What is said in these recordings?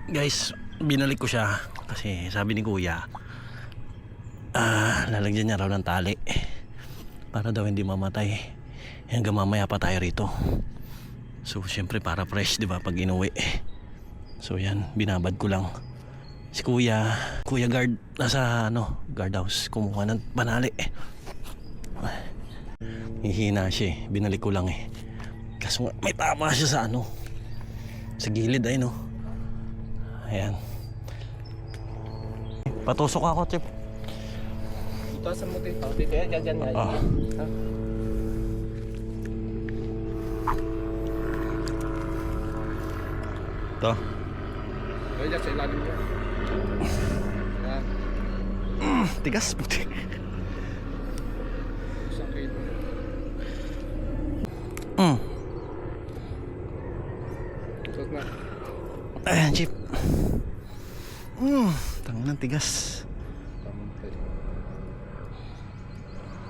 Guys, binalik ko siya kasi sabi ni kuya lalagyan niya raw ng tali para daw hindi mamatay hanggang mamaya pa tayo rito. So syempre para fresh, di ba, pag inuwi. So yan, binabad ko lang. Si kuya guard nasa guard house, kumuha ng panali. Hihina siya binalik ko lang kaso nga may tama siya sa sa gilid ayan. Patusok ako, Chip. Itasan mo dito. Dito yan, dyan nga. Ito. Ay, dyan sa ilalim ko. Yan. Tigas, puti. Isang kilo. Sos na. Ayan, Chip. Tangan ng tigas.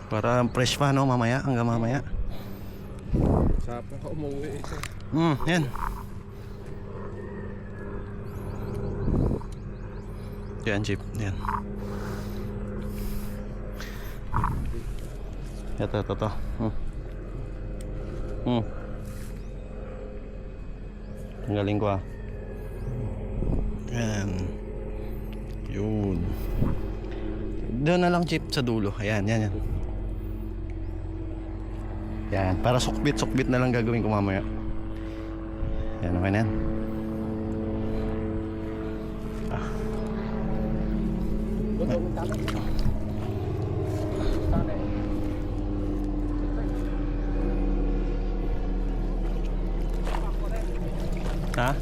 Para fresh pa mamaya, hanggang mamaya. Sapong ka umuwi ito. Yan. Yan, Chip. Yan. Ito. Tanggalin ko Yan. Yun. Doon na lang, Chip, sa dulo. Ayan. Yan, para sukbit na lang gagawin ko mamaya. Yan, okay na yan. Ha?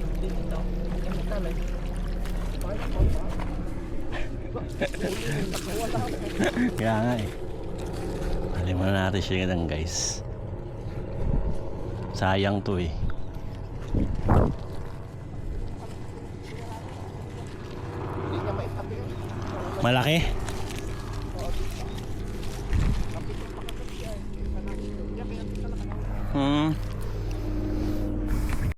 Kaya nga aliman natin siya lang, guys. Sayang to Malaki?